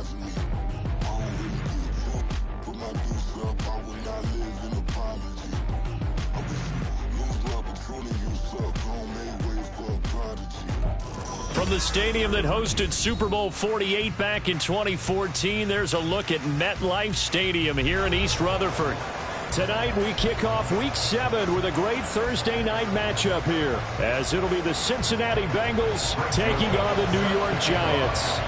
despise me. I don't really give a fuck. Put my deuce up, I will not live in apology. I wish you lose the opportunity, you suck. Home made way for a prodigy. From the stadium that hosted Super Bowl 48 back in 2014, there's a look at MetLife Stadium here in East Rutherford. Tonight we kick off Week 7 with a great Thursday night matchup here, as it'll be the Cincinnati Bengals taking on the New York Giants.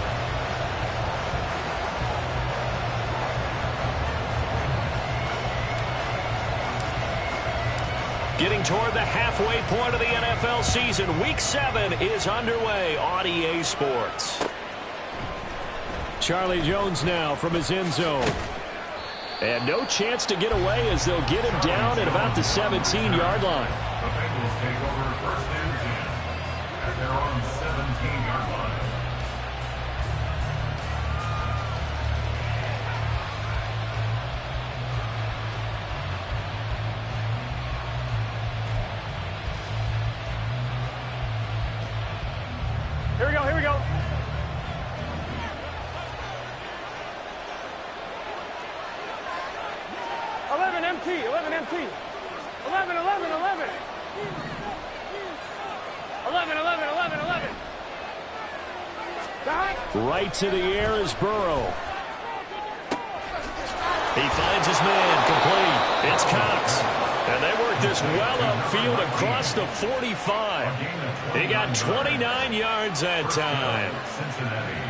Getting toward the halfway point of the NFL season, Week 7 is underway on EA Sports. Charlie Jones now from his end zone. And no chance to get away as they'll get him down at about the 17-yard line. The Bengals take over first and 10 at their own 17-yard line. Here we go, here we go. 11 MT, 11 MT. 11, 11, 11. 11, 11, 11, 11. Right to the air is Burrow. He finds his man, complete. It's Cox. And they work this well upfield across the 45. He got 29 yards that time. Cincinnati.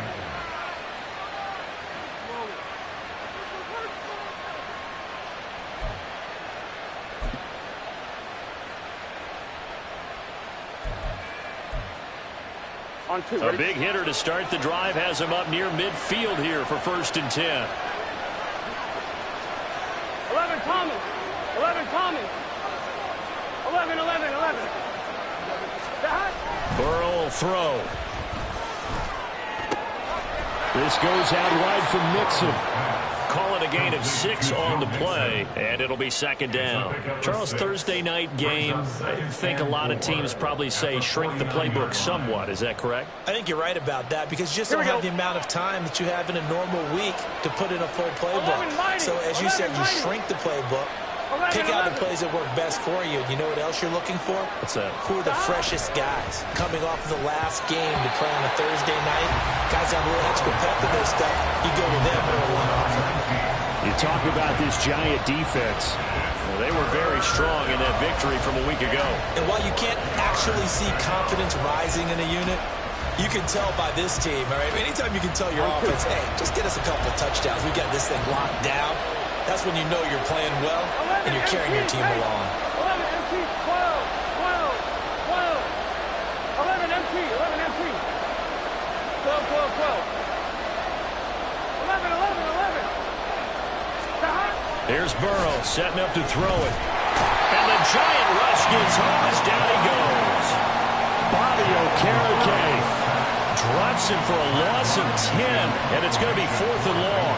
A big hitter to start the drive has him up near midfield here for first and 10. 11 Thomas. 11 Thomas. 11, 11, 11. Burrow will throw. This goes out wide from Mixon. Call it a gain of 6 on the play, and it'll be second down. Charles, Thursday night game, I think a lot of teams probably say shrink the playbook somewhat. Is that correct? I think you're right about that because you just don't have the amount of time that you have in a normal week to put in a full playbook. So as you said, you shrink the playbook, pick out the plays that work best for you. You know what else you're looking for? What's that? Who are the freshest guys coming off of the last game to play on a Thursday night? Guys have a little extra pep in their stuff. You go to them early on. You talk about this Giant defense. Well, they were very strong in that victory from a week ago. And while you can't actually see confidence rising in a unit, you can tell by this team, all right? Anytime you can tell your offense, hey, just get us a couple touchdowns. We got this thing locked down. That's when you know you're playing well and you're carrying your team along. 11 MT, 12, 12, 12. 11 MT, 11 MT. 12, 12, 12. 11, 11, 11. Here's Burrow setting up to throw it. And the Giant rush gets home as down he goes. Bobby Okereke drops him for a loss of 10, and it's going to be 4th and long.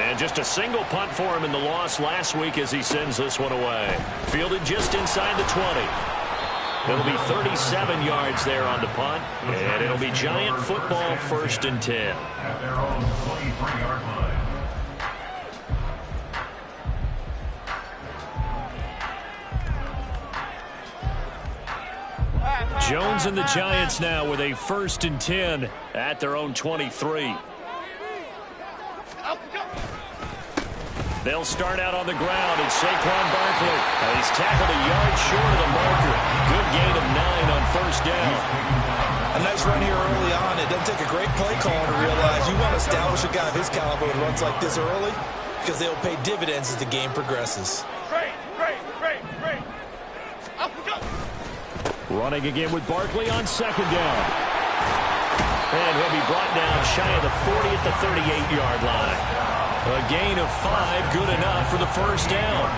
And just a single punt for him in the loss last week as he sends this one away. Fielded just inside the 20. It'll be 37 yards there on the punt, and it'll be Giant football first and 10. At their own 23-yard line. Jones and the Giants now with a first and 10 at their own 23. They'll start out on the ground, and Saquon Barkley. He's tackled a yard short of the marker. Good gain of 9 on first down. A nice run here early on. It doesn't take a great play caller to realize you want to establish a guy of his caliber who runs like this early because they'll pay dividends as the game progresses. Great, great, great, great. Up we go. Running again with Barkley on second down. And he'll be brought down shy of the 40 at the 38-yard line. A gain of 5, good enough for the first down.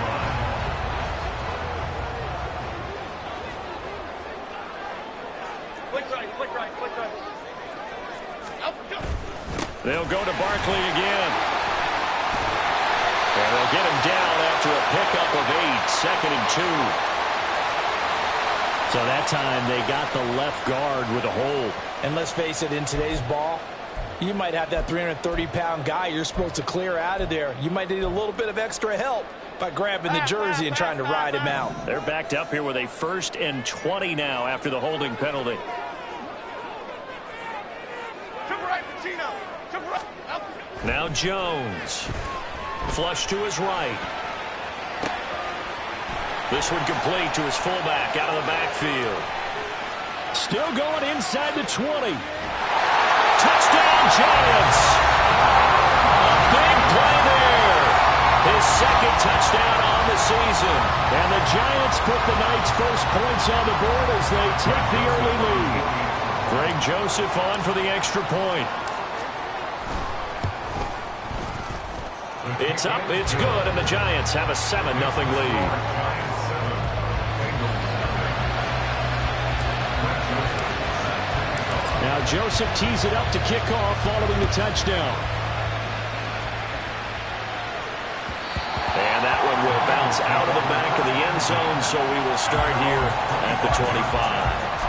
Click right, click right, click right. Up we go. They'll go to Barkley again. And they'll get him down after a pickup of 8, second and 2. So that time they got the left guard with a hold. And let's face it, in today's ball, you might have that 330-pound guy you're supposed to clear out of there. You might need a little bit of extra help by grabbing the jersey and trying to ride him out. They're backed up here with a 1st and 20 now after the holding penalty. Now Jones. Flush to his right. This one complete to his fullback out of the backfield. Still going inside the 20. Touchdown, Giants. A big play there. His 2nd touchdown on the season. And the Giants put the Knights' first points on the board as they take the early lead. Greg Joseph on for the extra point. It's up, it's good, and the Giants have a 7-0 lead. Now Joseph tees it up to kick off following the touchdown. And that one will bounce out of the back of the end zone, so we will start here at the 25.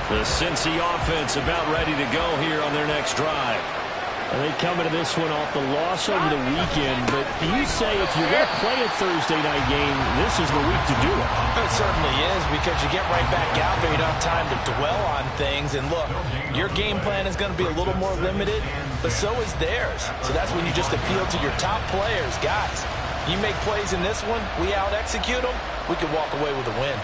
The Cincy offense about ready to go here on their next drive. And they come into this one off the loss over the weekend, but you say if you're going to play a Thursday night game, this is the week to do it. It certainly is, because you get right back out there. You don't have time to dwell on things. And look, your game plan is going to be a little more limited, but so is theirs. So that's when you just appeal to your top players. Guys, you make plays in this one, we out-execute them, we can walk away with a win.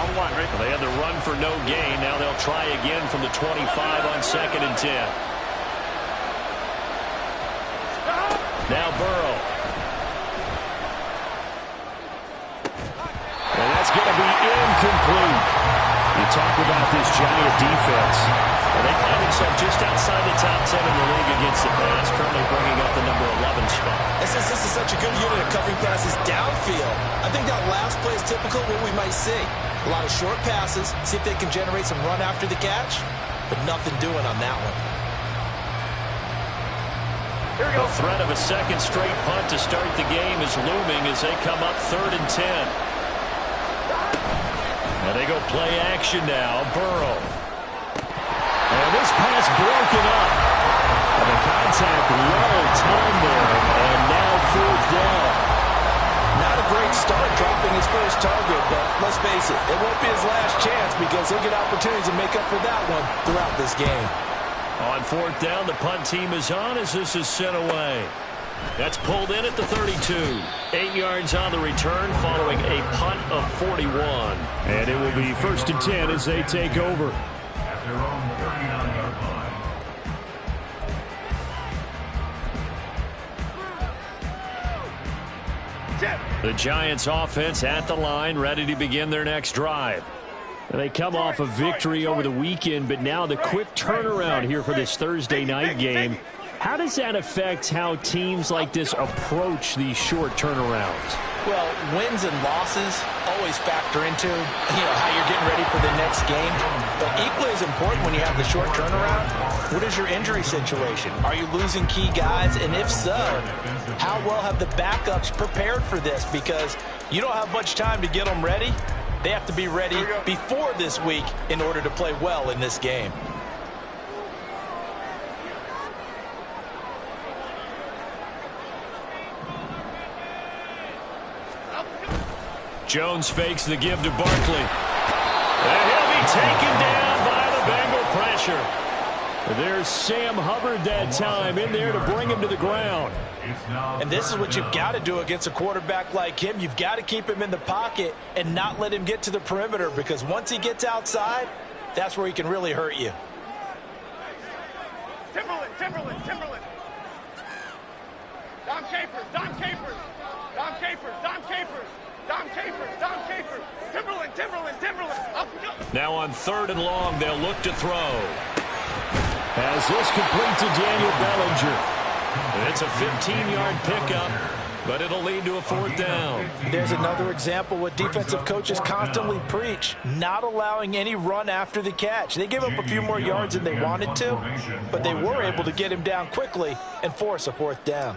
They had the run for no gain. Now they'll try again from the 25 on 2nd and 10. Now Burrow. And that's going to be incomplete. You talk about this Giant defense. Well, they find themselves just outside the top 10 in the league against the pass, currently bringing up the number 11 spot. And since this is such a good unit of covering passes downfield, I think that last play is typical of what we might see. A lot of short passes, see if they can generate some run after the catch, but nothing doing on that one. The threat of a 2nd straight punt to start the game is looming as they come up 3rd and 10. And they go play action now. Burrow. And this pass broken up. And the contact well timed there. And now 4th down. Not a great start dropping his first target, but let's face it, it won't be his last chance because he'll get opportunities to make up for that one throughout this game. On 4th down, the punt team is on as this is sent away. That's pulled in at the 32. 8 yards on the return following a punt of 41. And it will be 1st and 10 as they take over. At their own 39-yard line. The Giants offense at the line, ready to begin their next drive. They come off a victory over the weekend, but now the quick turnaround here for this Thursday night game. How does that affect how teams like this approach these short turnarounds? Well, wins and losses always factor into, how you're getting ready for the next game. But equally as important when you have the short turnaround, what is your injury situation? Are you losing key guys? And if so, how well have the backups prepared for this? Because you don't have much time to get them ready. They have to be ready before this week in order to play well in this game. Jones fakes the give to Barkley. And he'll be taken down by the Bengal pressure. There's Sam Hubbard that time in there to bring him to the ground. And this is what you've got to do against a quarterback like him. You've got to keep him in the pocket and not let him get to the perimeter, because once he gets outside, that's where he can really hurt you. Timberland. Dom Capers. Timberland. Now on 3rd and long, they'll look to throw. As this complete to Daniel Bellinger. It's a 15-yard pickup. but it'll lead to a 4th down. There's another example what defensive coaches constantly preach, not allowing any run after the catch. They gave up a few more yards than they wanted to, but they were able to get him down quickly and force a 4th down.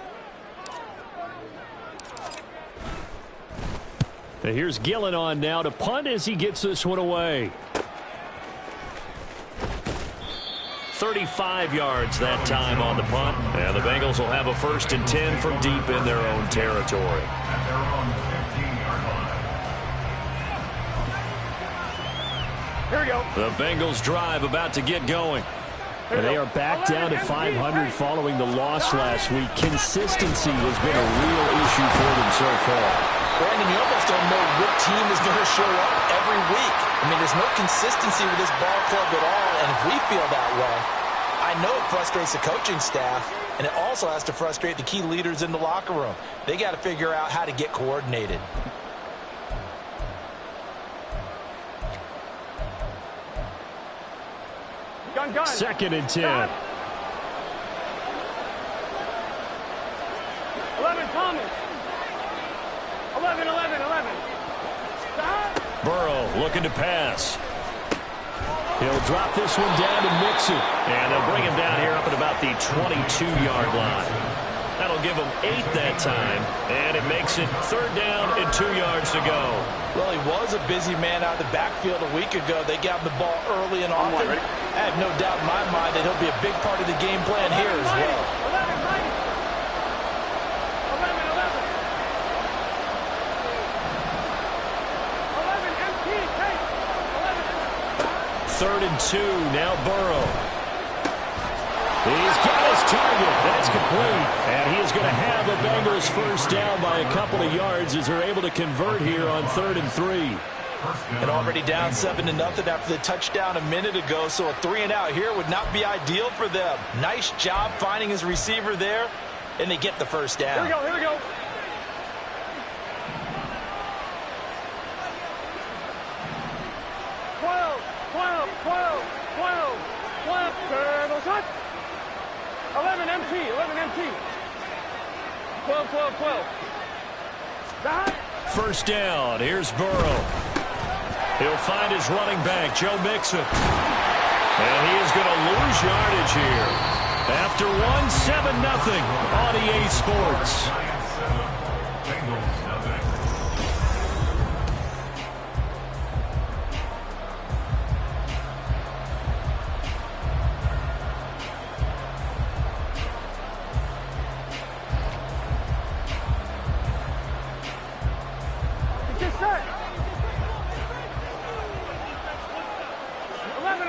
Here's Gillen on now to punt as he gets this one away. 35 yards that time on the punt. And the Bengals will have a 1st and 10 from deep in their own territory. At their own 15-yard line. Here we go. The Bengals drive about to get going. And they are back down to 500 following the loss last week. Consistency has been a real issue for them so far. Brandon, you almost don't know what team is going to show up every week. I mean, there's no consistency with this ball club at all, and if we feel that way, I know it frustrates the coaching staff, and it also has to frustrate the key leaders in the locker room. They got to figure out how to get coordinated. Gun. 2nd and 10. 11, Thomas. 11. Stop. Burrow looking to pass. He'll drop this one down to Mixon. And they'll bring him down here up at about the 22-yard line. That'll give him 8 that time. And it makes it 3rd down and 2 yards to go. Well, he was a busy man out of the backfield a week ago. They got him the ball early and often. I have no doubt in my mind that he'll be a big part of the game plan here as well. 3rd and 2, now Burrow. He's got his target. That's complete. And he is going to have the Bengals 1st down by a couple of yards as they're able to convert here on 3rd and 3. And already down 7-0 after the touchdown a minute ago, so a 3-and-out here would not be ideal for them. Nice job finding his receiver there, and they get the 1st down. Here we go. 11 MT. 12. That. 1st down. Here's Burrow. He'll find his running back, Joe Mixon. And he is going to lose yardage here. After 7-0 on EA Sports. Bengals nothing. Get set. 11.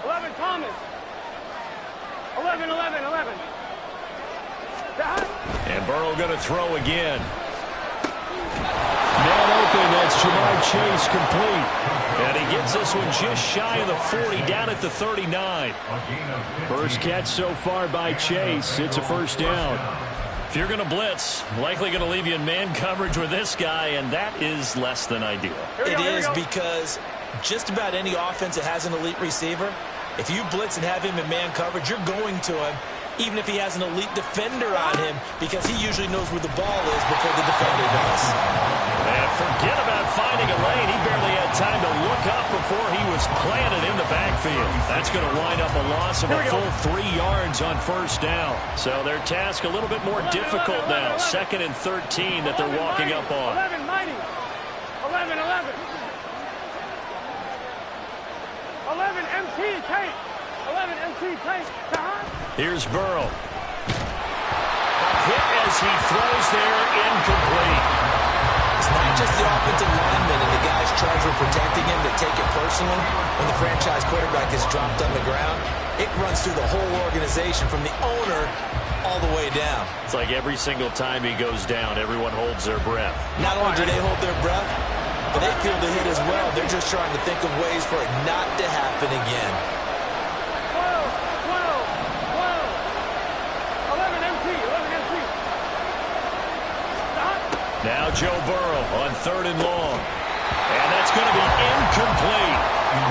11 Thomas. 11. That. And Burrow going to throw again. Man open, that's Jamar Chase complete. And he gets this one just shy of the 40, down at the 39. First catch so far by Chase. It's a 1st down. If you're going to blitz, likely going to leave you in man coverage with this guy, and that is less than ideal. It is, because just about any offense that has an elite receiver, if you blitz and have him in man coverage, you're going to him, even if he has an elite defender on him, because he usually knows where the ball is before the defender does. And forget about finding a lane. He barely had time to look up before he was planted in the backfield. That's going to wind up a loss of a full 3 yards on 1st down. So their task a little bit more difficult now. 2nd and 13 that they're walking up on. 11 Mighty. 11 MT Tate. 11 MT Tate. Here's Burrow. Hit as he throws there, incomplete. It's not just the offensive lineman and the guys charged with protecting him that take it personally. When the franchise quarterback is dropped on the ground, it runs through the whole organization from the owner all the way down. It's like every single time he goes down, everyone holds their breath. Not only do they hold their breath, but they feel the hit as well. They're just trying to think of ways for it not to happen again. 11 MT. Now Joe Burrow on 3rd and long. And that's going to be incomplete.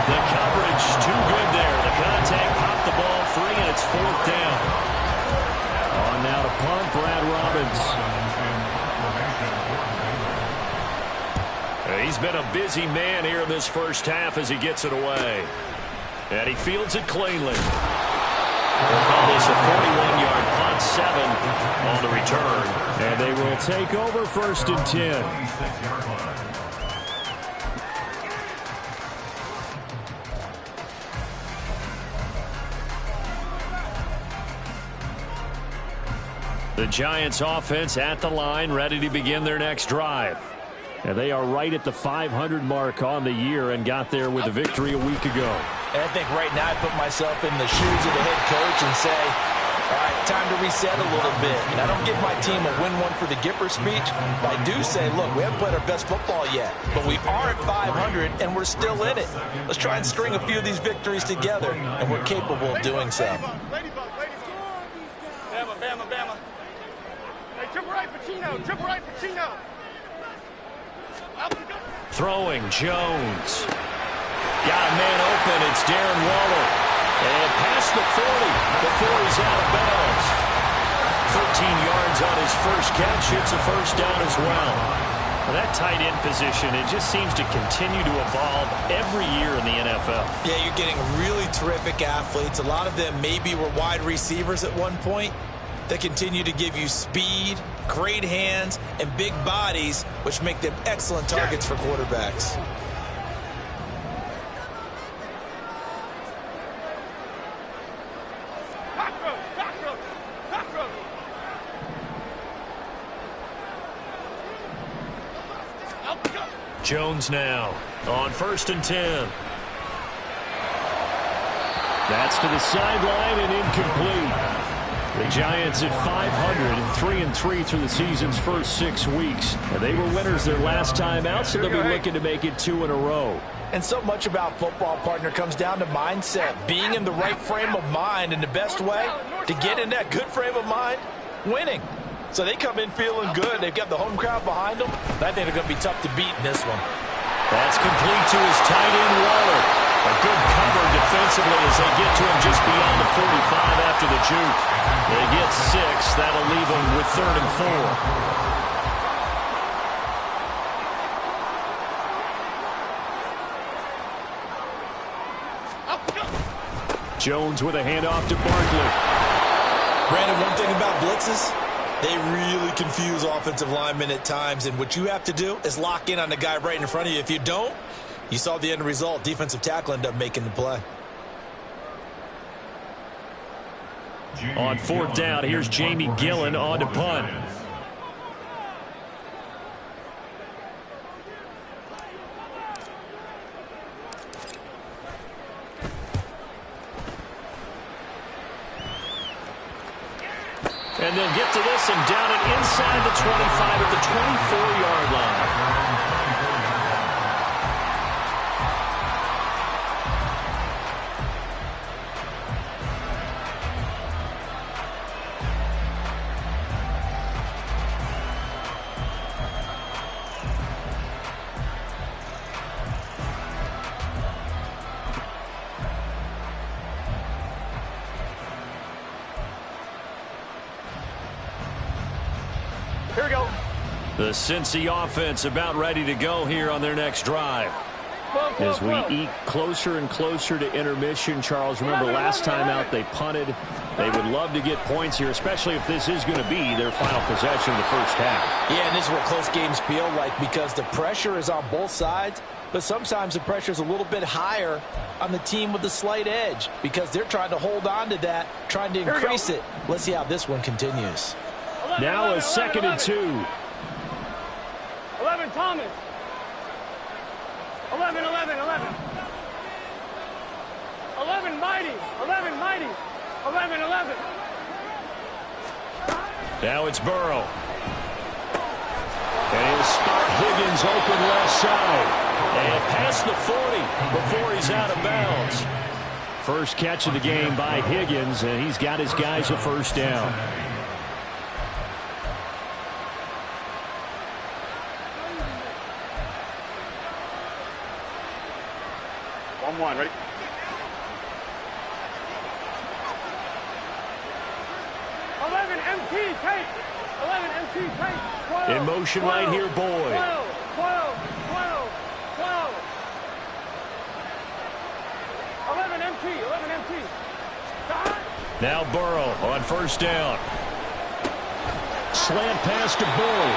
The coverage too good there. The contact popped the ball free, and it's 4th down. On now to punt, Brad Robbins. He's been a busy man here in this first half as he gets it away. And he fields it cleanly. We'll call this a 41-yard punt, 7 on the return. And they will take over 1st and 10. The Giants offense at the line, ready to begin their next drive. And they are right at the 500 mark on the year and got there with a victory a week ago. And I think right now I put myself in the shoes of the head coach and say, all right, time to reset a little bit. And I don't give my team a win one for the Gipper speech, but I do say, look, we haven't played our best football yet, but we are at 500 and we're still in it. Let's try and string a few of these victories together, and we're capable of doing so. Bama. Hey, triple right, Pacino. Throwing, Jones. Got a man open. It's Darren Waller. And past the 40 before he's out of bounds. 13 yards on his first catch. It's a first down as well. Well, that tight end position, it just seems to continue to evolve every year in the NFL. Yeah, you're getting really terrific athletes. A lot of them maybe were wide receivers at one point. They continue to give you speed, great hands, and big bodies, which make them excellent targets for quarterbacks. Jones now on 1st and 10. That's to the sideline and incomplete. The Giants at 500 and 3-3 through the season's first 6 weeks. And they were winners their last time out, so they'll be looking to make it 2 in a row. And so much about football, partner, comes down to mindset. Being in the right frame of mind, and the best way to get in that good frame of mind, winning. So they come in feeling good. They've got the home crowd behind them. I think they're going to be tough to beat in this one. That's complete to his tight end, Waller. A good cover defensively as they get to him just beyond the 45 after the juke. They get 6. That'll leave them with 3rd and 4. Jones with a handoff to Barkley. Brandon, one thing about blitzes, they really confuse offensive linemen at times, and what you have to do is lock in on the guy right in front of you. If you don't, you saw the end result. Defensive tackle ended up making the play. On 4th down, here's Jamie Gillen on to punt. And they'll get to this and down it inside the 25 at the 24-yard line. Here we go. The Cincy offense about ready to go here on their next drive. As we eke closer and closer to intermission, Charles, remember last time out they punted. They would love to get points here, especially if this is going to be their final possession of the first half. Yeah, and this is what close games feel like because the pressure is on both sides, but sometimes the pressure is a little bit higher on the team with the slight edge because they're trying to hold on to that, trying to increase it. Let's see how this one continues. Now a 2nd and 2. 11, Thomas. 11, 11, 11. 11, Mighty. 11, Mighty. 11, 11. Now it's Burrow. And he'll start Higgins open left side. And past the 40 before he's out of bounds. First catch of the game by Higgins, and he's got his guys a first down. 1-1, ready? MT, tape. 11 MT, tape. 12, in motion 12, right here, Boyd. 12, 12, 12, 11 MT, 11 MT. Stop. Now Burrow on first down. Slant pass to Boyd.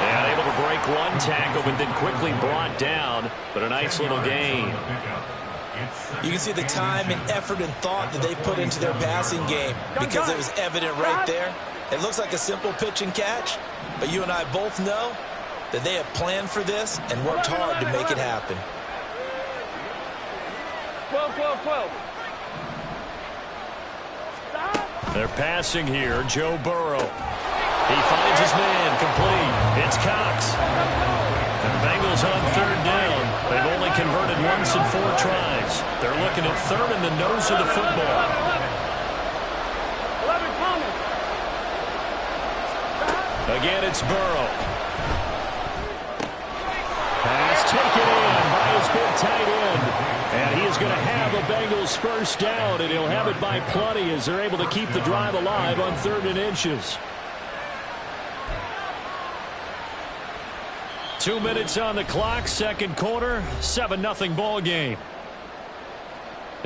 And able to break one tackle, but then quickly brought down. But a nice little gain. You can see the time and effort and thought that they put into their passing game because it was evident right there. It looks like a simple pitch and catch, but you and I both know that they have planned for this and worked hard to make it happen. 12, 12, 12. They're passing here. Joe Burrow. He finds his man. Complete. It's Cox. And the Bengals on third down. They've only converted once in 4 tries. They're looking at third in the nose of the football. 11 Thomas. Again, it's Burrow. Pass taken in by his big tight end. And he is going to have a Bengals first down, and he'll have it by plenty as they're able to keep the drive alive on 3rd and inches. 2 minutes on the clock, second quarter, 7-0 ball game.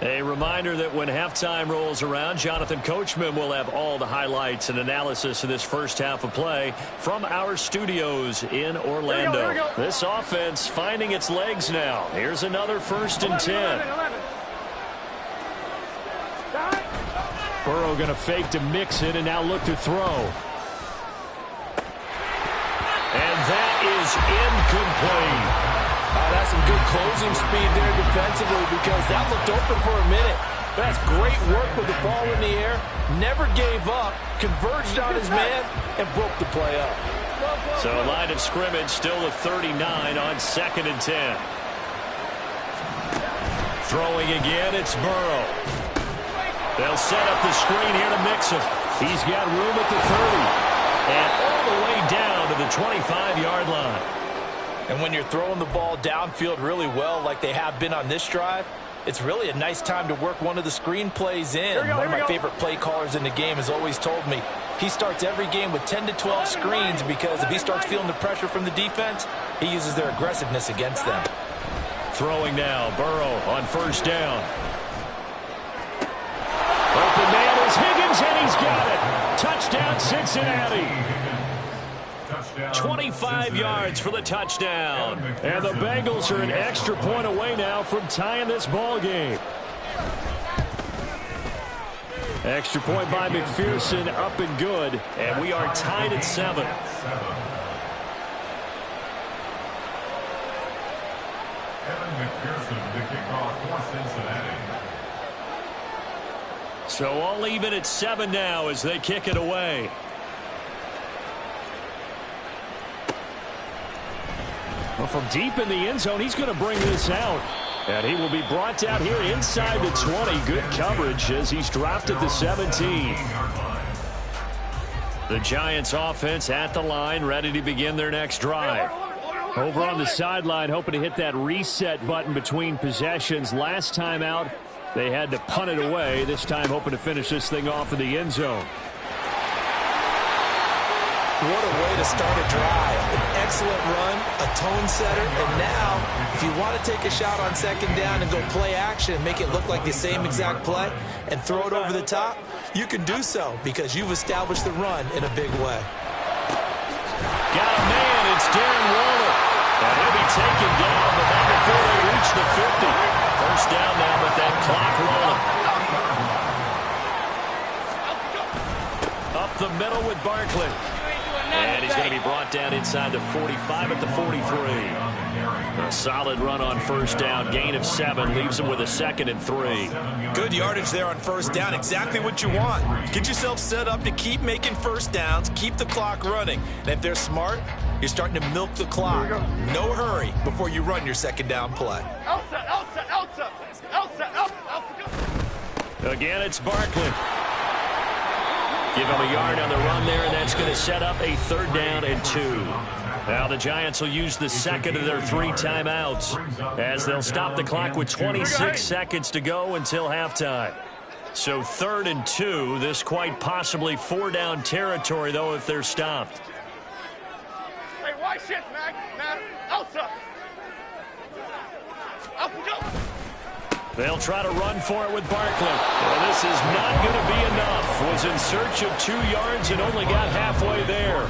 A reminder that when halftime rolls around, Jonathan Coachman will have all the highlights and analysis of this first half of play from our studios in Orlando. Here we go. This offense finding its legs now. Here's another 1st and 10. 11. Burrow going to fake to mix it and now look to throw. And that is incomplete. That's some good closing speed there defensively because that looked open for a minute. That's great work with the ball in the air. Never gave up, converged on his man, and broke the play up. So line of scrimmage still a 39 on 2nd and 10. Throwing again, it's Burrow. They'll set up the screen here to mix him. He's got room at the 30. And all the way down to the 25-yard line. And when you're throwing the ball downfield really well like they have been on this drive, it's really a nice time to work one of the screen plays in. One of my favorite play callers in the game has always told me he starts every game with 10 to 12 screens because if he starts feeling the pressure from the defense, he uses their aggressiveness against them. Throwing now, Burrow on first down. Open man is Higgins, and he's got it. Touchdown, Cincinnati. 25 yards for the touchdown. And the Bengals are an extra point away now from tying this ball game. Extra point by McPherson, up and good. And we are tied at 7. Evan McPherson, the kickoff for Cincinnati. So all even at 7 now as they kick it away. Well, from deep in the end zone, he's going to bring this out. And he will be brought down here inside the 20. Good coverage as he's dropped at the 17. The Giants offense at the line, ready to begin their next drive. Over on the sideline, hoping to hit that reset button between possessions. Last time out, they had to punt it away. This time hoping to finish this thing off in the end zone. What a way to start a drive. An excellent run, a tone setter, and now if you want to take a shot on 2nd down and go play action and make it look like the same exact play and throw it over the top, you can do so because you've established the run in a big way. Got a man, it's Darren Waller. And he'll be taken down, but not before they reach the 50. First down now, but that clock rolling. Up the middle with Barkley. And he's going to be brought down inside the 45 at the 43. A solid run on first down. Gain of 7 leaves him with a 2nd and 3. Good yardage there on first down. Exactly what you want. Get yourself set up to keep making first downs. Keep the clock running. And if they're smart, you're starting to milk the clock. No hurry before you run your 2nd down play. Again, it's Barkley. Give him a yard on the run there, and that's going to set up a 3rd down and 2. Now the Giants will use the second of their 3 timeouts as they'll stop the clock with 26 seconds to go until halftime. So 3rd and 2. This quite possibly 4-down territory, though, if they're stopped. Hey, why shit, Mac? Outside. Up and go. They'll try to run for it with Barkley. Well, this is not going to be enough. Was in search of 2 yards and only got halfway there.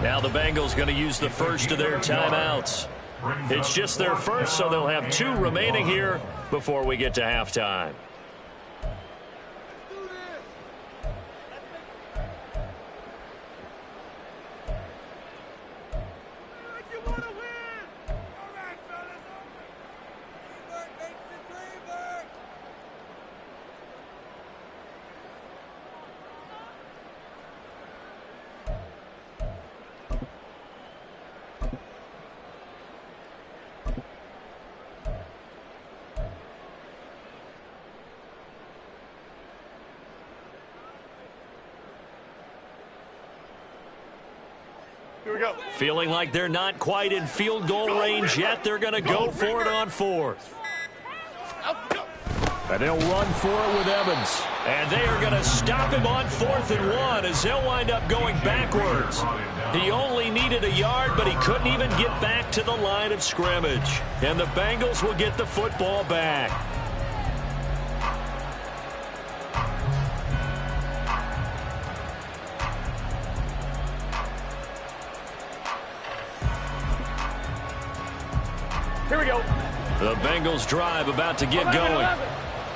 Now the Bengals going to use the first of their timeouts. It's just their first, so they'll have 2 remaining here before we get to halftime. Here we go. Feeling like they're not quite in field goal range yet. They're going to go for it on 4th. And they'll run for it with Evans. And they are going to stop him on 4th and 1 as they'll wind up going backwards. He only needed a yard, but he couldn't even get back to the line of scrimmage. And the Bengals will get the football back. Here we go. The Bengals drive about to get going.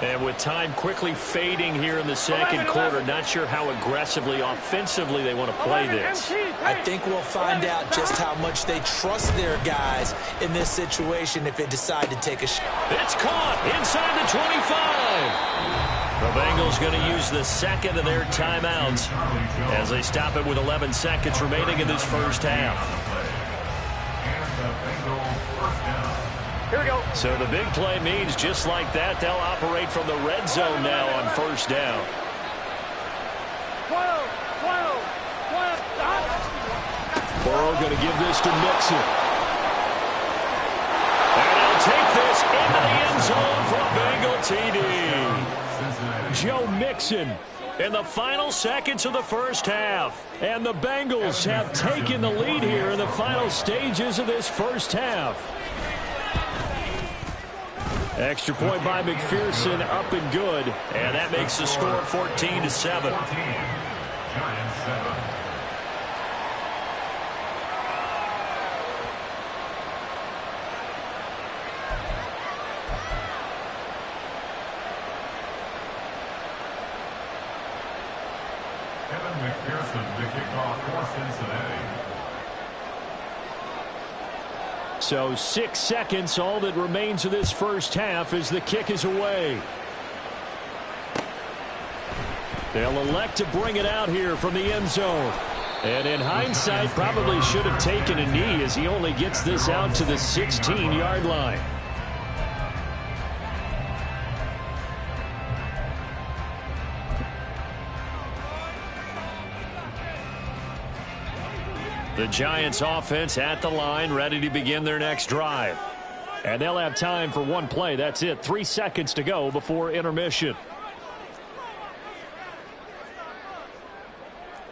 And with time quickly fading here in the second quarter, not sure how aggressively, offensively they want to play this. I think we'll find out just how much they trust their guys in this situation if they decide to take a shot. It's caught inside the 25. The Bengals going to use the second of their timeouts as they stop it with 11 seconds remaining in this first half. Here we go. So the big play means just like that, they'll operate from the red zone now on 1st down. 12. Burrow going to give this to Mixon. And he'll take this into the end zone for a Bengal TD. Joe Mixon in the final seconds of the first half. And the Bengals have taken the lead here in the final stages of this first half. Extra point by McPherson, up and good. And that makes the score 14-7. Kevin McPherson, the kickoff for Cincinnati. So 6 seconds, all that remains of this first half as the kick is away. They'll elect to bring it out here from the end zone. And in hindsight, probably should have taken a knee as he only gets this out to the 16-yard line. The Giants offense at the line, ready to begin their next drive. And they'll have time for one play. That's it. 3 seconds to go before intermission.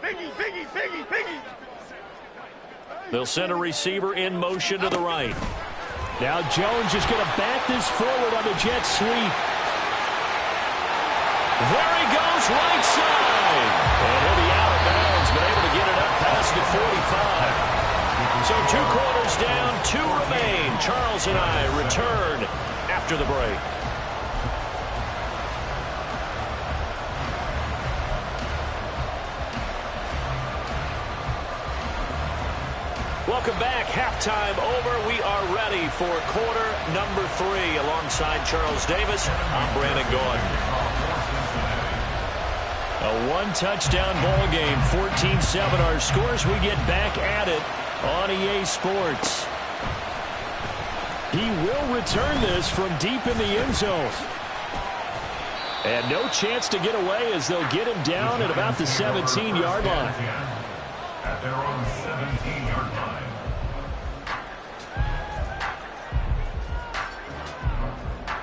Biggie. They'll send a receiver in motion to the right. Now Jones is going to bat this forward on the jet sweep. There he goes, right side. And he'll be out of bounds, but able to get it up past the 45. So 2 quarters down, 2 remain. Charles and I return after the break. Welcome back. Halftime over. We are ready for quarter number 3. Alongside Charles Davis, I'm Brandon Gordon. A 1-touchdown ball game, 14-7 our scores. We get back at it on EA Sports. He will return this from deep in the end zone. And no chance to get away as they'll get him down at about the 17-yard line. At their own 17-yard line.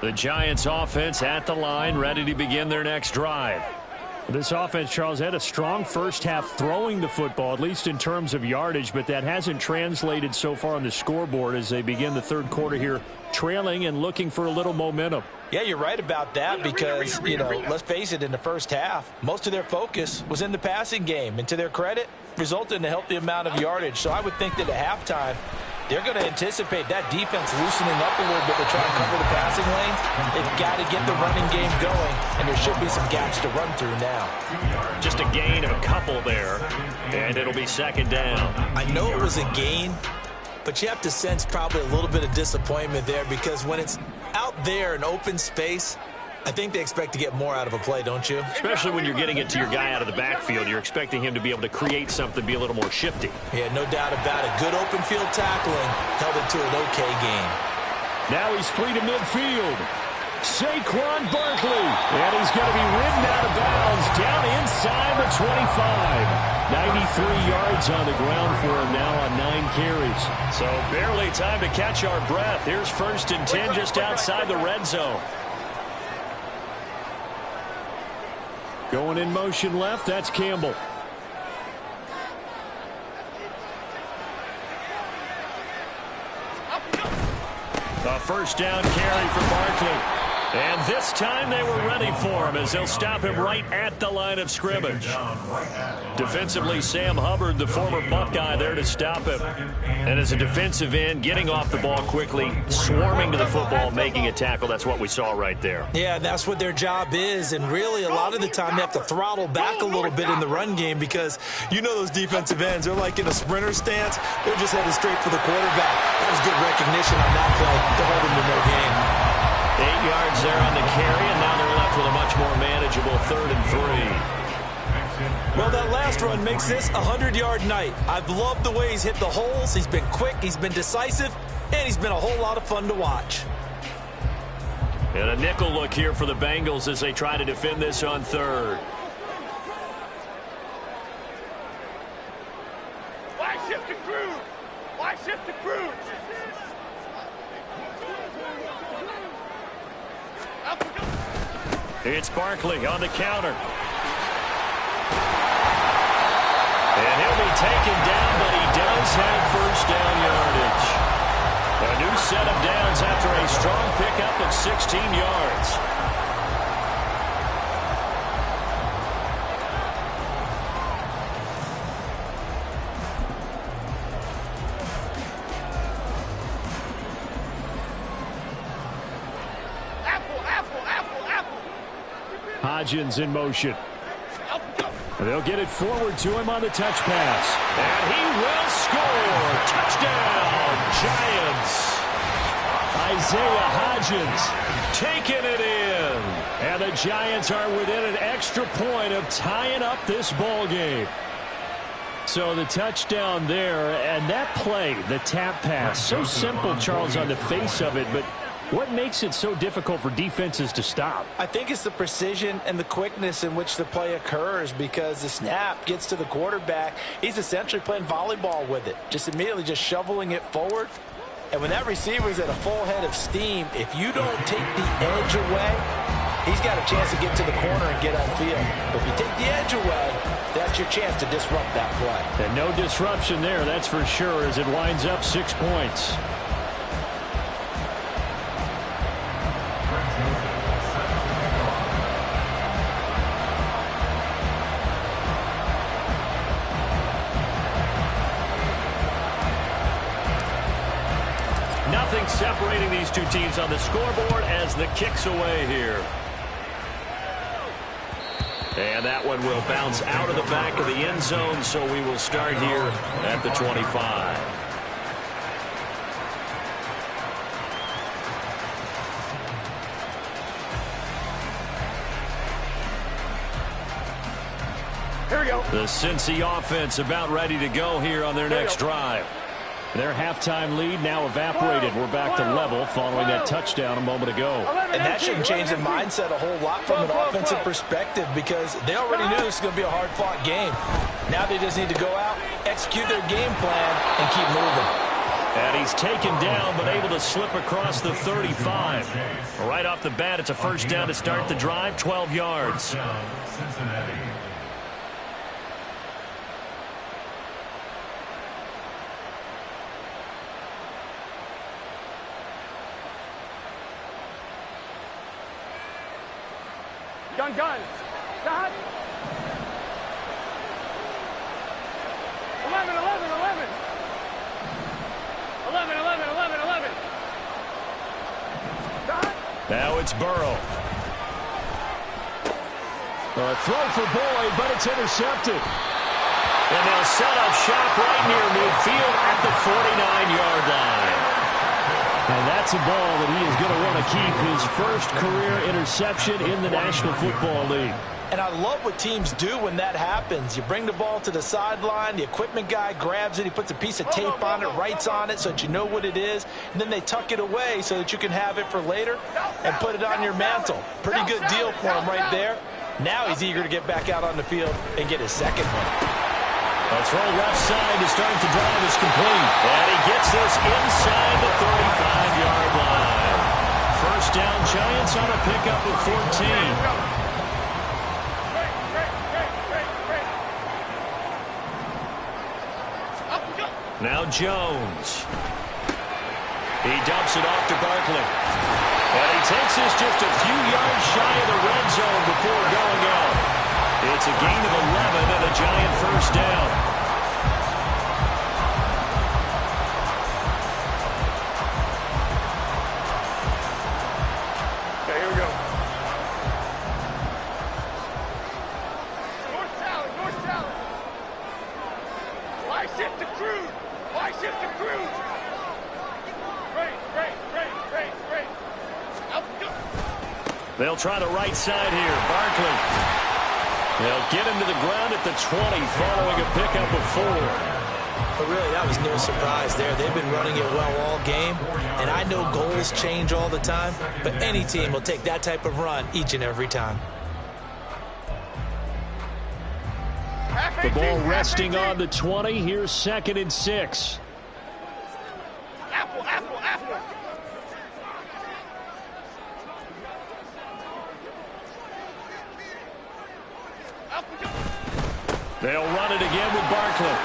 The Giants offense at the line, ready to begin their next drive. This offense, Charles, had a strong first half throwing the football, at least in terms of yardage, but that hasn't translated so far on the scoreboard as they begin the third quarter here, trailing and looking for a little momentum. Yeah, you're right about that because, let's face it, in the first half, most of their focus was in the passing game. And to their credit, resulted in a healthy amount of yardage. So I would think that at halftime, they're going to anticipate that defense loosening up a little bit to try and cover the passing lanes. They've got to get the running game going, and there should be some gaps to run through now. Just a gain of a couple there, and it'll be second down. I know it was a gain, but you have to sense probably a little bit of disappointment there because when it's out there in open space, I think they expect to get more out of a play, don't you? Especially when you're getting it to your guy out of the backfield. You're expecting him to be able to create something, be a little more shifty. Yeah, no doubt about it. Good open field tackling held it to an okay game. Now he's free to midfield. Saquon Barkley. And he's going to be ridden out of bounds down inside the 25. 93 yards on the ground for him now on 9 carries. So barely time to catch our breath. Here's 1st and 10 just outside the red zone. Going in motion left, that's Campbell. A first down carry for Barkley. And this time they were ready for him as they'll stop him right at the line of scrimmage. Defensively, Sam Hubbard, the former Buckeye, there to stop him. And as a defensive end, getting off the ball quickly, swarming to the football, making a tackle. That's what we saw right there. Yeah, that's what their job is. And really, a lot of the time, they have to throttle back a little bit in the run game because those defensive ends, they're like in a sprinter stance. They're just headed straight for the quarterback. That was good recognition on that play to hold him to no gain. 8 yards there on the carry, and now they're left with a much more manageable 3rd and 3. Well, that last run makes this a 100-yard night. I've loved the way he's hit the holes. He's been quick, he's been decisive, and he's been a whole lot of fun to watch. And a nickel look here for the Bengals as they try to defend this on 3rd. Why shift to Cruz? Why shift to Cruz? It's Barkley on the counter. And he'll be taken down, but he does have first down yardage. A new set of downs after a strong pickup of 16 yards. Hodgins in motion. They'll get it forward to him on the touch pass. And he will score. Touchdown, Giants. Isaiah Hodgins taking it in. And the Giants are within an extra point of tying up this ball game. So the touchdown there, and that play, the tap pass, so simple, Charles, on the face of it, but what makes it so difficult for defenses to stop? I think it's the precision and the quickness in which the play occurs because the snap gets to the quarterback. He's essentially playing volleyball with it, just immediately just shoveling it forward. And when that receiver is at a full head of steam, if you don't take the edge away, he's got a chance to get to the corner and get on field. But if you take the edge away, that's your chance to disrupt that play. And no disruption there, that's for sure, as it winds up 6 points. Nothing separating these two teams on the scoreboard as the kick's away here. And that one will bounce out of the back of the end zone, so we will start here at the 25. Here we go. The Cincy offense about ready to go here on their next drive. Their halftime lead now evaporated. We're back to level following that touchdown a moment ago. And that shouldn't change the mindset a whole lot from an offensive perspective because they already knew this was going to be a hard-fought game. Now they just need to go out, execute their game plan, and keep moving. And he's taken down, but able to slip across the 35. Right off the bat, it's a first down to start the drive, 12 yards. Cincinnati. Gun. Stop. 11. 11. Stop. Now it's Burrow. A throw for Boyd, but it's intercepted. And they'll set up shop right near midfield at the 49-yard line. And that's a ball that he is going to want to keep, his first career interception in the National Football League. And I love what teams do when that happens. You bring the ball to the sideline, the equipment guy grabs it, he puts a piece of tape on it, writes on it so that you know what it is, and then they tuck it away so that you can have it for later and put it on your mantle. Pretty good deal for him right there. Now he's eager to get back out on the field and get his second one. A throw left side to start the drive is complete. And he gets this inside the 35-yard line. First down, Giants on a pickup of 14. Now Jones. He dumps it off to Barkley. And he takes this just a few yards shy of the red zone before going out. It's a gain of 11 and a Giant first down. Okay, here we go. North salad. Why shift to cruise? Great. They'll try the right side here. Barkley. They'll get him to the ground at the 20 following a pickup of 4. But really, that was no surprise there. They've been running it well all game, and I know goals change all the time, but any team will take that type of run each and every time. The ball resting on the 20. Here's 2nd and 6. Apple. They'll run it again with Barkley.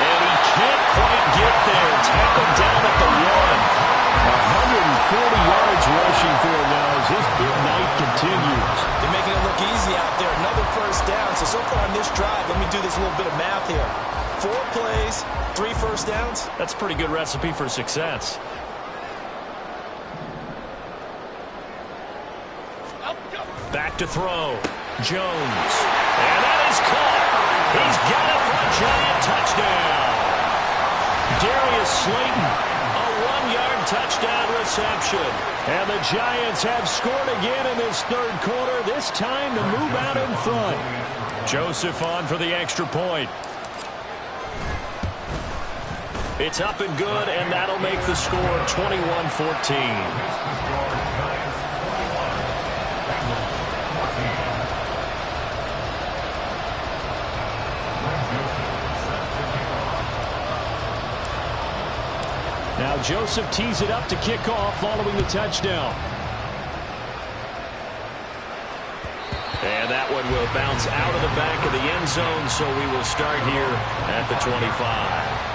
And he can't quite get there. Tackled down at the 140 yards rushing for him now as his big night continues. They're making it look easy out there. Another first down. So far on this drive, let me do this little bit of math here. 4 plays, 3 first downs. That's a pretty good recipe for success. Back to throw. Jones. And that is caught. He's got it for a Giant touchdown. Darius Slayton, a 1-yard touchdown reception. And the Giants have scored again in this third quarter, this time to move out in front. Joseph on for the extra point. It's up and good, and that'll make the score 21-14. Now Joseph tees it up to kick off following the touchdown. And that one will bounce out of the back of the end zone, so we will start here at the 25.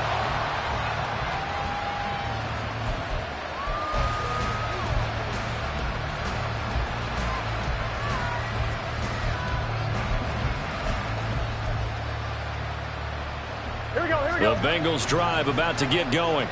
The Bengals drive about to get going.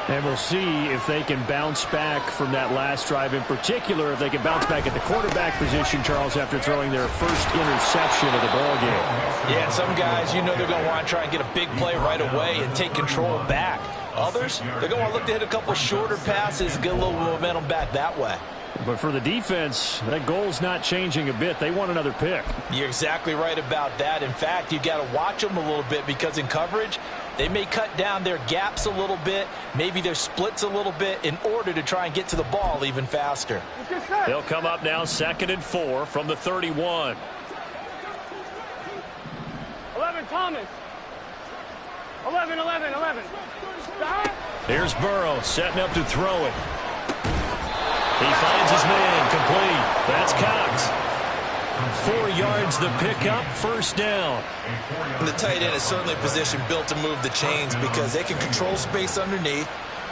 And we'll see if they can bounce back from that last drive, in particular, if they can bounce back at the quarterback position, Charles, after throwing their first interception of the ballgame. Yeah, some guys, you know they're going to want to try and get a big play right away and take control back. Others, they're going to look to hit a couple shorter passes, get a little momentum back that way. But for the defense, that goal's not changing a bit. They want another pick. You're exactly right about that. In fact, you got to watch them a little bit because in coverage, they may cut down their gaps a little bit, maybe their splits a little bit in order to try and get to the ball even faster. They'll come up now 2nd and 4 from the 31. 11, Thomas. 11, 11, 11. Here's Burrow setting up to throw it. He finds his man, complete. That's Cox. 4 yards the pickup, first down. And the tight end is certainly a position built to move the chains because they can control space underneath.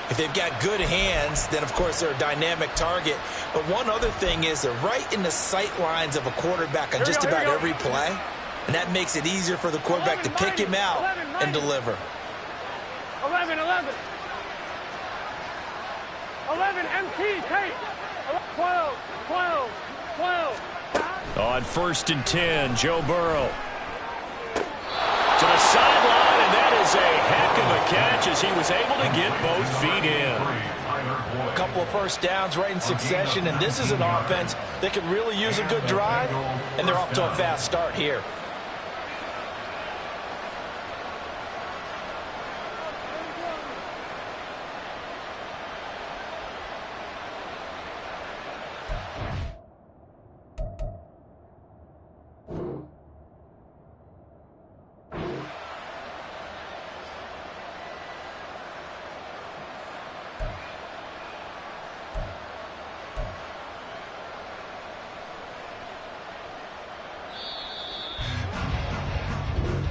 If they've got good hands, then of course they're a dynamic target. But one other thing is they're right in the sight lines of a quarterback on just about every play. And that makes it easier for the quarterback to pick him out and deliver. 11, 11. 11, MT, take. 12, 12, 12. On 1st and 10, Joe Burrow. To the sideline, and that is a heck of a catch as he was able to get both feet in. A couple of first downs right in succession, and this is an offense that could really use a good drive, and they're off to a fast start here.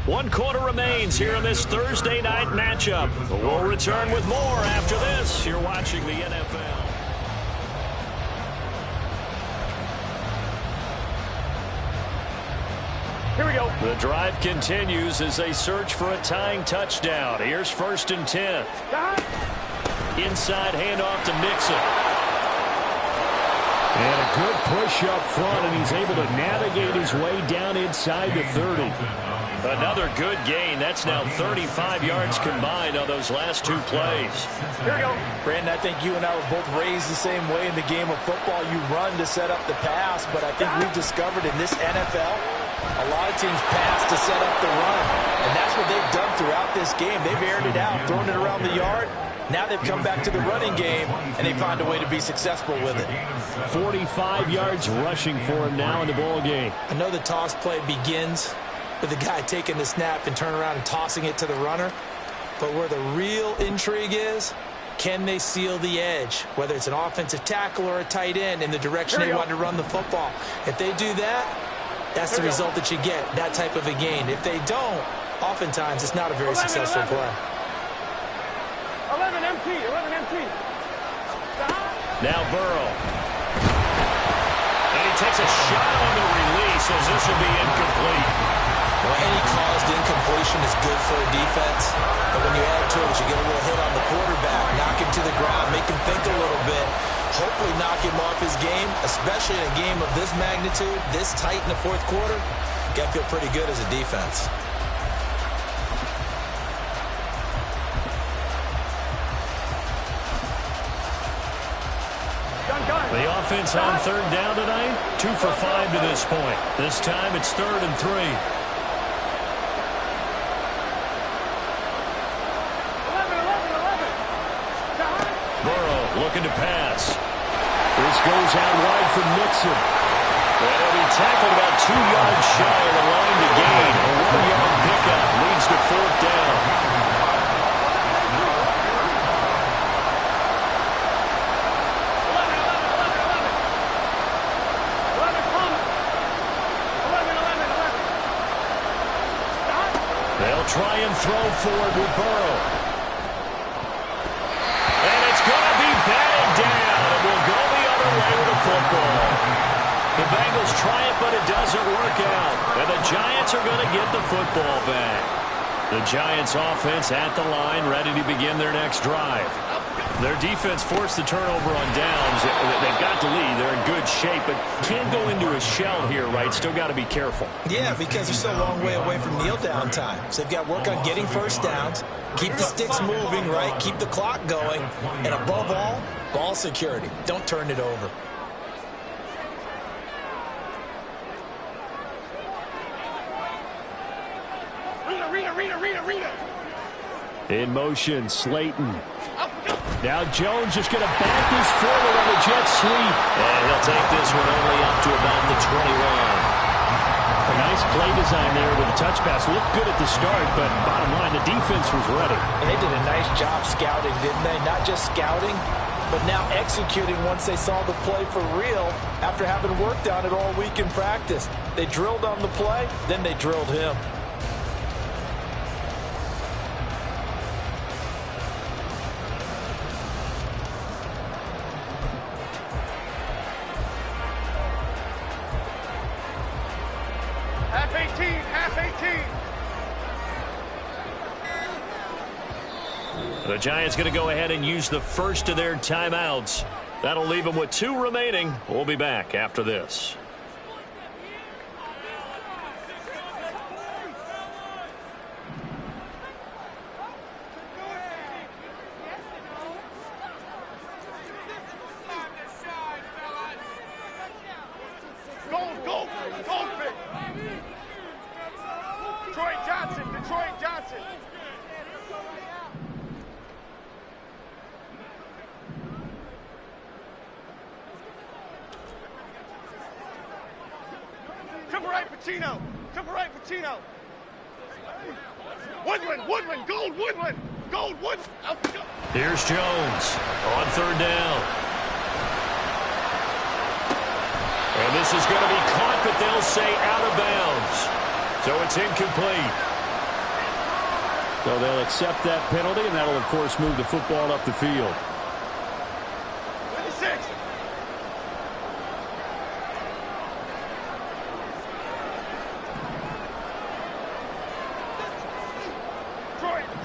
One quarter remains here in this Thursday night matchup. We'll return with more after this. You're watching the NFL. Here we go. The drive continues as they search for a tying touchdown. Here's 1st and 10. Inside handoff to Mixon. And a good push up front, and he's able to navigate his way down inside the 30. Another good gain. That's now 35 yards combined on those last 2 plays. Here we go. Brandon, I think you and I were both raised the same way in the game of football. You run to set up the pass, but I think we've discovered in this NFL, a lot of teams pass to set up the run. And that's what they've done throughout this game. They've aired it out, thrown it around the yard. Now they've come back to the running game, and they find a way to be successful with it. 45 yards rushing for him now in the ball game. I know the toss play begins with the guy taking the snap and turning around and tossing it to the runner. But where the real intrigue is, can they seal the edge, whether it's an offensive tackle or a tight end, in the direction they want to run the football? If they do that, that's the result that you get, that type of a gain. If they don't, oftentimes it's not a very successful play. 11 MT, 11 MT. Now Burrow. And he takes a shot on the release as this will be incomplete. Well, any caused incompletion is good for a defense, but when you add to it, you get a little hit on the quarterback, knock him to the ground, make him think a little bit, hopefully knock him off his game, especially in a game of this magnitude, this tight in the 4th quarter. Got to feel pretty good as a defense. The offense on 3rd down tonight, 2 for 5 to this point. This time it's 3rd and 3. 11. Burrow looking to pass. This goes out wide for Mixon. And he'll be tackled about 2 yards shy of the line to gain. A 1-yard pickup leads to 4th down. They'll try and throw forward with Burrow. And it's going to be batted down. It will go the other way with the football. The Bengals try it, but it doesn't work out. And the Giants are going to get the football back. The Giants offense at the line, ready to begin their next drive. Their defense forced the turnover on downs. They've got the lead. They're in good shape, but can't go into a shell here, right? Still got to be careful. Yeah, because they're still a long way away from kneel down time. So they've got to work on getting first downs, keep the sticks moving, right? Keep the clock going. And above all, ball security. Don't turn it over. Read it. In motion, Slayton. Now Jones just going to back this forward on the jet sweep. And he'll take this one only up to about the 21. Nice play design there with the touch pass. Looked good at the start, but bottom line, the defense was ready. And they did a nice job scouting, didn't they? Not just scouting, but now executing once they saw the play for real after having worked on it all week in practice. They drilled on the play, then they drilled him. Half 18, half 18. The Giants going to go ahead and use the first of their timeouts. That'll leave them with 2 remaining. We'll be back after this. Gold pick. Detroit Johnson. Cover right, Pacino. Woodland, Gold, Woodland. Here's Jones on 3rd down. And this is going to be caught, but they'll say out of bounds. So it's incomplete. So they'll accept that penalty, and that'll, of course, move the football up the field. 26.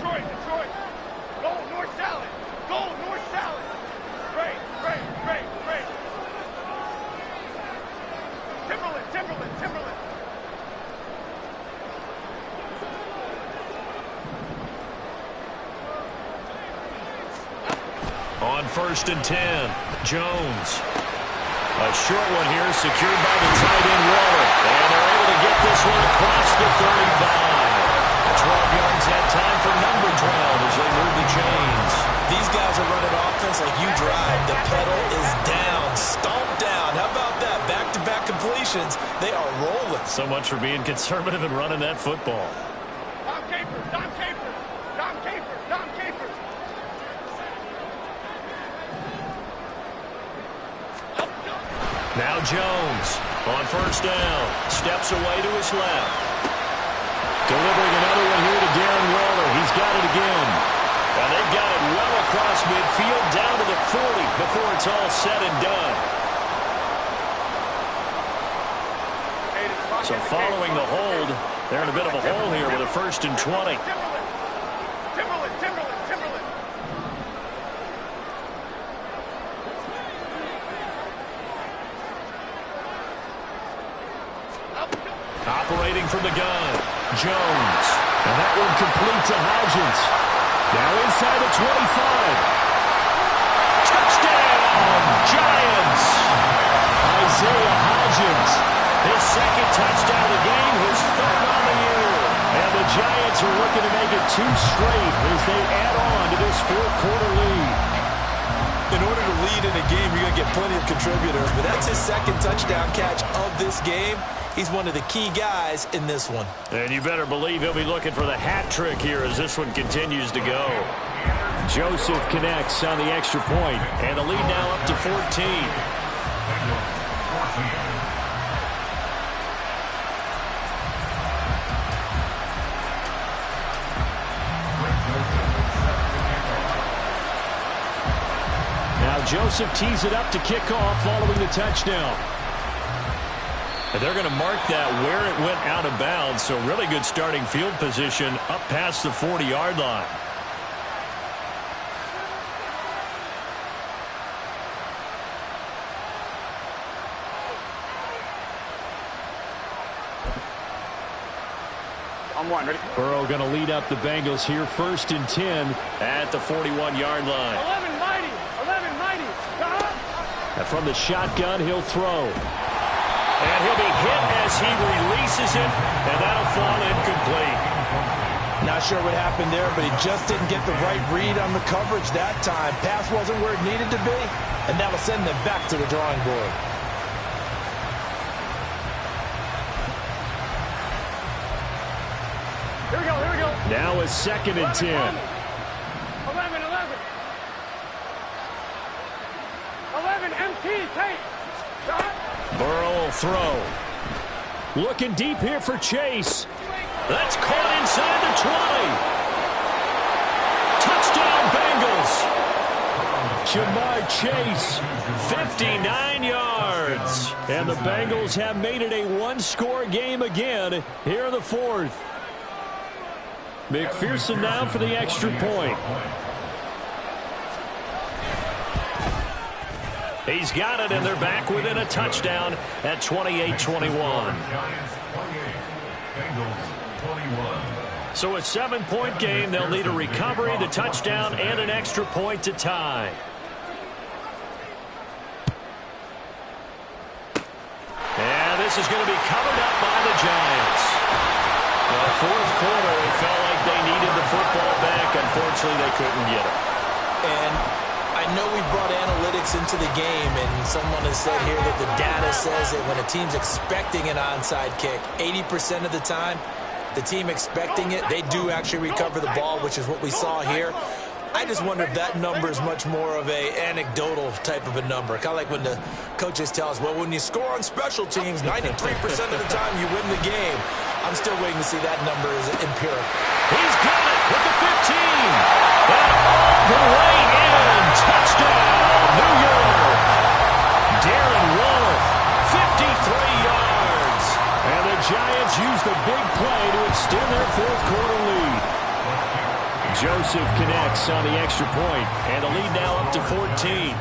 Detroit. Gold, north salad. Great. Timberland. On 1st and 10, Jones. A short one here, secured by the tight end Waller. And they're able to get this one across the 35. 12 yards that time for number 12 as they move the chains. These guys are running offense like you drive. The pedal is down, stomped down. How about that? Back-to-back completions. They are rolling. So much for being conservative and running that football. Dom Capers. Now Jones on 1st down. Steps away to his left. Delivering another one here to Darren Waller. He's got it again. And they've got it well across midfield down to the 40 before it's all said and done. So following the hold, they're in a bit of a hole here with a 1st and 20. Timberland. Operating from the gun, Jones. And that one complete to Hodgins. Now inside the 25. Touchdown, Giants. Isaiah Hodgins. His 2nd touchdown of the game, his 3rd on the year. And the Giants are looking to make it 2 straight as they add on to this 4th quarter lead. In order to lead in a game, you're going to get plenty of contributors, but that's his 2nd touchdown catch of this game. He's one of the key guys in this one. And you better believe he'll be looking for the hat trick here as this one continues to go. Joseph connects on the extra point, and the lead now up to 14. Now Joseph tees it up to kick off following the touchdown. And they're going to mark that where it went out of bounds, so really good starting field position up past the 40-yard line. On 1, ready? Burrow going to lead up the Bengals here, 1st and 10 at the 41-yard line. 11 mighty. And from the shotgun, he'll throw. And he'll be hit as he releases it, and that'll fall incomplete. Not sure what happened there, but he just didn't get the right read on the coverage that time. Pass wasn't where it needed to be, and that'll send them back to the drawing board. Now a 2nd and 10. 11, 11, MT, take. Shot. Burrow will throw. Looking deep here for Chase. That's caught inside the 20. Touchdown Bengals. Jamar Chase, 59 yards. And the Bengals have made it a one-score game again here in the 4th. McPherson now for the extra point. He's got it, and they're back within a touchdown at 28-21. So a 7-point game. They'll need a recovery, the touchdown, and an extra point to tie. And this is going to be covered up by the Giants. The 4th quarter, it felt like they needed the football back. Unfortunately, they couldn't get it. And I know we brought analytics into the game, and someone has said here that the data says that when a team's expecting an onside kick, 80% of the time, the team expecting it, they do actually recover the ball, which is what we saw here. I just wonder if that number is much more of a anecdotal type of a number. Kind of like when the coaches tell us, well, when you score on special teams, 93% of the time you win the game. I'm still waiting to see that number is empirical. He's got it with the 15. And all the way in. Touchdown, New York. Darren Waller, 53 yards. And the Giants use the big play to extend their 4th quarter lead. Joseph connects on the extra point, and the lead now up to 14.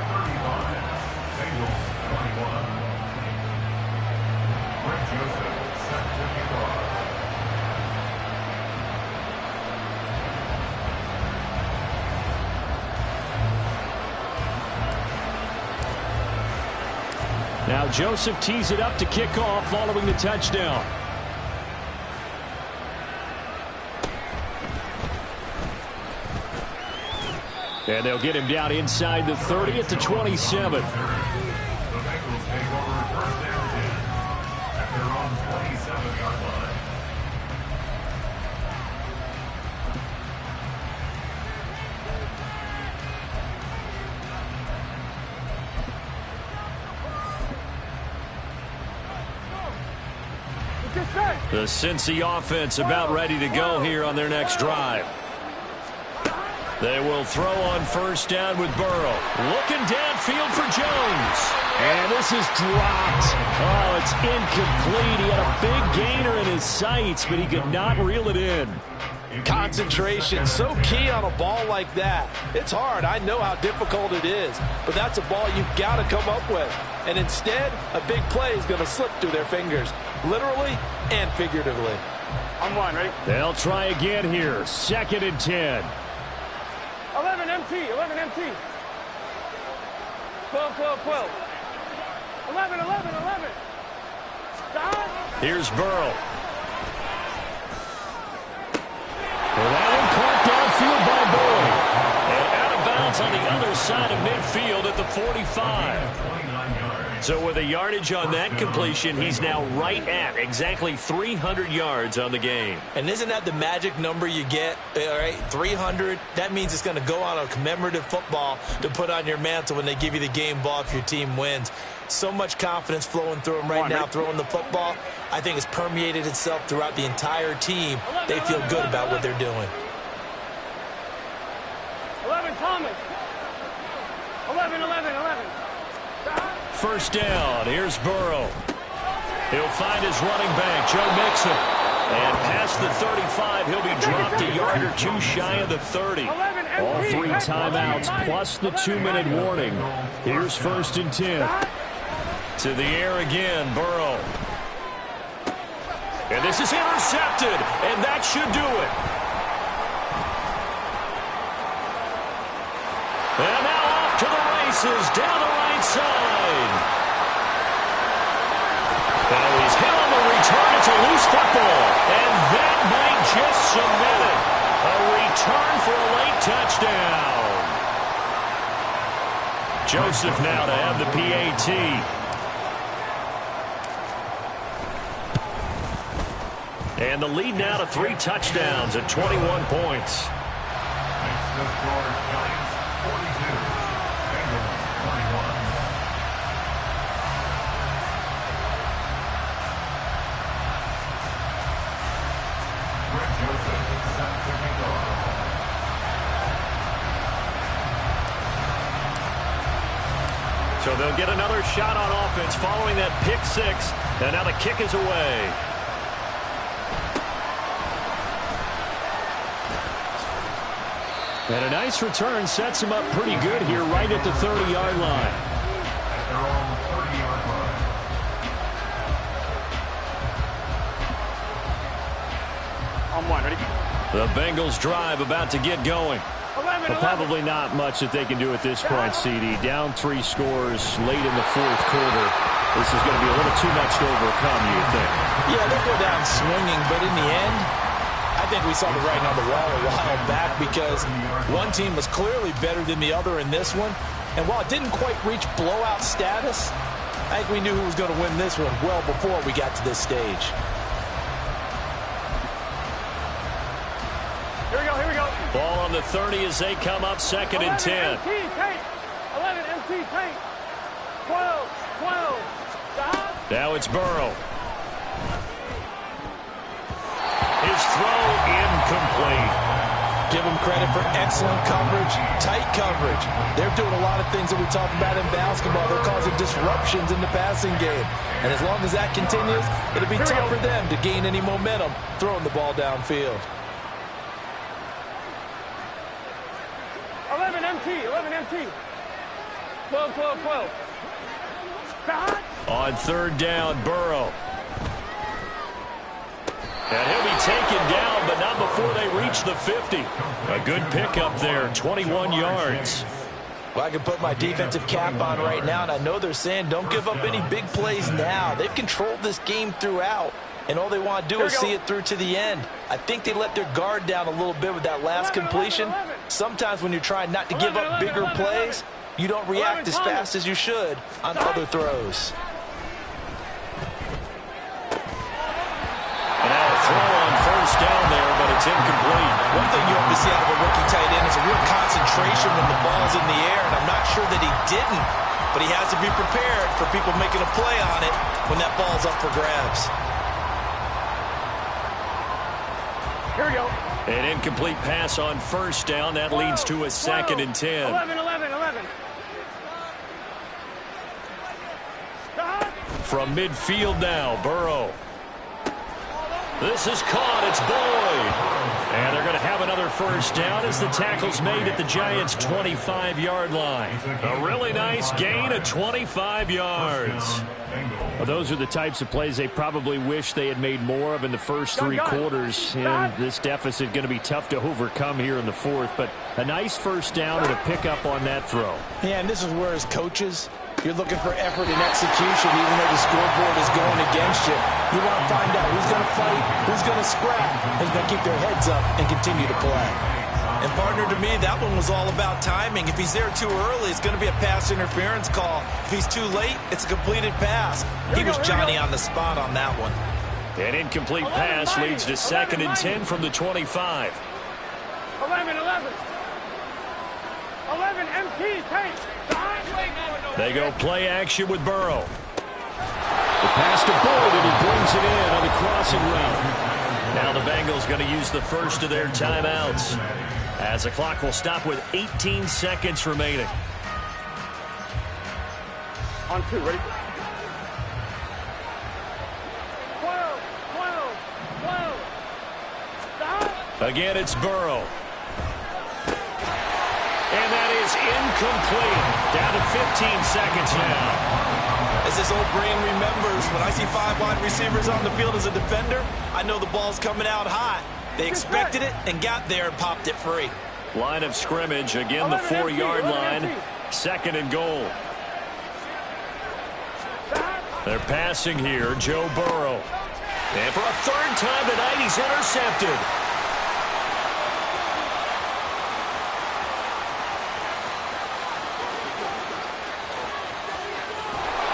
Now Joseph tees it up to kick off following the touchdown. And they'll get him down inside the 30 at the 27. The Bengals take over 1st and 10 at their own 27-yard line. The Cincy offense about ready to go here on their next drive. They will throw on 1st down with Burrow. Looking downfield for Jones. And this is dropped. Oh, it's incomplete. He had a big gainer in his sights, but he could not reel it in. Concentration, so key on a ball like that. It's hard. I know how difficult it is, but that's a ball you've got to come up with. And instead, a big play is going to slip through their fingers, literally and figuratively. I'm one, ready? They'll try again here. 2nd and 10. 11 MT, 11 MT. 12, 12, 12. 11, 11, 11. Stop. Here's Burrow. Well, that one caught downfield by Boyd. And out of bounds on the other side of midfield at the 45. So with a yardage on that completion, he's now right at exactly 300 yards on the game. And isn't that the magic number you get? All right, 300. That means it's going to go on a commemorative football to put on your mantle when they give you the game ball if your team wins. So much confidence flowing through them right now, throwing the football. I think it's permeated itself throughout the entire team. They feel good about what they're doing. 11 Thomas. 11, 11, 11. 1st down. Here's Burrow. He'll find his running back, Joe Mixon. And past the 35, he'll be dropped a yard or two shy of the 30. All 3 timeouts plus the 2-minute warning. Here's 1st and 10. To the air again, Burrow. And this is intercepted, and that should do it. And now off to the races, down the right side. Now he's hit on the return. It's a loose football. And that might just cement it. A return for a late touchdown. Joseph now to have the PAT. And the lead now to 3 touchdowns at 21 points. Makes the score Giants 42, Bengals 21. Greg Joseph is set to kick off. So they'll get another shot on offense following that pick 6. And now the kick is away. And a nice return sets him up pretty good here right at the 30-yard line. At their own 30-yard line. On one, ready? The Bengals drive about to get going. 11, But probably not much that they can do at this point, CD. Down 3 scores late in the 4th quarter. This is going to be a little too much to overcome, you would think. Yeah, they'll go down swinging, but in the end, I think we saw the writing on the wall a while back because one team was clearly better than the other in this one. And while it didn't quite reach blowout status, I think we knew who was going to win this one well before we got to this stage. Here we go, here we go. Ball on the 30 as they come up 2nd and 10. 11 MT, tank. 11 MT, tank. 12, 12. Stop. Now it's Burrow. His throw incomplete. Give them credit for excellent coverage, tight coverage. They're doing a lot of things that we talk about in basketball. They're causing disruptions in the passing game. And as long as that continues, it'll be tough for them to gain any momentum throwing the ball downfield. 11 MT, 11 MT. 12, 12, 12. Stop. On 3rd down, Burrow. And he'll be taken down, but not before they reach the 50. A good pickup there, 21 yards. Well, I can put my defensive cap on right now, and I know they're saying don't give up any big plays now. They've controlled this game throughout, and all they want to do is see it through to the end. I think they let their guard down a little bit with that last completion. Sometimes when you're trying not to give up bigger plays, you don't react as fast as you should on other throws. And now a throw on 1st down there, but it's incomplete. One thing you have to see out of a rookie tight end is a real concentration when the ball's in the air, and I'm not sure that he didn't, but he has to be prepared for people making a play on it when that ball's up for grabs. Here we go. An incomplete pass on 1st down. That leads to a 2nd and 10. 11, 11, 11. Stop. From midfield now, Burrow. This is caught. It's Boyd. And they're going to have another 1st down as the tackle's made at the Giants' 25-yard line. A really nice gain of 25 yards. Well, those are the types of plays they probably wish they had made more of in the first 3 quarters. And this deficit going to be tough to overcome here in the 4th. But a nice 1st down and a pickup on that throw. Yeah, and this is where as coaches, you're looking for effort and execution even though the scoreboard is going against you. You want to find out who's going to fight, who's going to scrap, who's going to keep their heads up and continue to play. And partner, to me, that one was all about timing. If he's there too early, it's going to be a pass interference call. If he's too late, it's a completed pass. He was Johnny on the spot on that one. An incomplete pass leads to 2nd and 10 from the 25. 11, 11. 11 MT, tank. They go play action with Burrow. The pass to Boyd, and he brings it in on the crossing route. Now the Bengals going to use the first of their timeouts, as the clock will stop with 18 seconds remaining. On 2, ready? 12, 12, 12. Stop. Again, it's Burrow. And that is incomplete. Down to 15 seconds now. As this old brain remembers, when I see 5 wide receivers on the field as a defender, I know the ball's coming out high. They expected it and got there and popped it free. Line of scrimmage, again the 4-yard line. 2nd and goal. They're passing here, Joe Burrow. And for a 3rd time tonight, he's intercepted.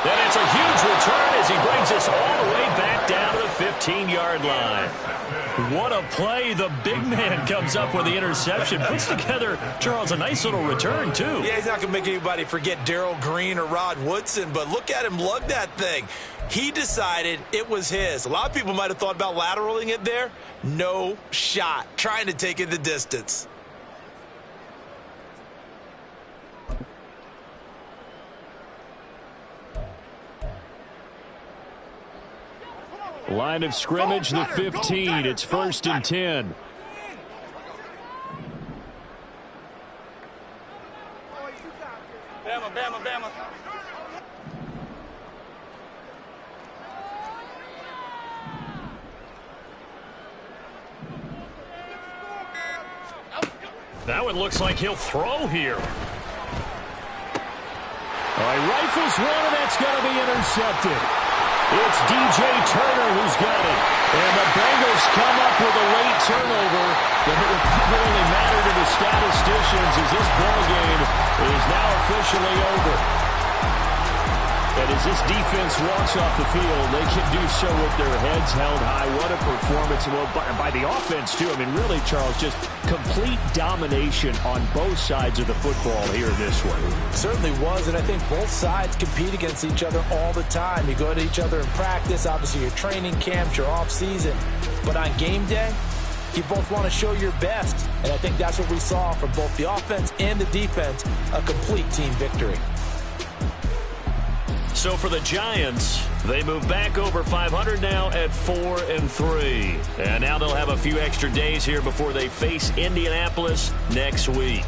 Then it's a huge return as he brings us all the way back down to the 15-yard 20-yard line. What a play. The big man comes up with the interception. Puts together, Charles, a nice little return, too. Yeah, he's not going to make anybody forget Darrell Green or Rod Woodson, but look at him lug that thing. He decided it was his. A lot of people might have thought about lateraling it there. No shot. Trying to take it the distance. Line of scrimmage, the 15. It's 1st and 10. Bama, Bama, Bama. That one looks like he'll throw here. All right, rifles one, and that's going to be intercepted. It's DJ Turner who's got it. And the Bengals come up with a late turnover, but it will probably matter to the statisticians as this ball game is now officially over. And as this defense walks off the field, they can do so with their heads held high. What a performance. Well, by the offense, too. I mean, really, Charles, just complete domination on both sides of the football here in this one. Certainly was, and I think both sides compete against each other all the time. You go to each other in practice, obviously your training camps, your off-season. But on game day, you both want to show your best. And I think that's what we saw from both the offense and the defense, a complete team victory. So for the Giants, they move back over 500 now at 4-3. And now they'll have a few extra days here before they face Indianapolis next week.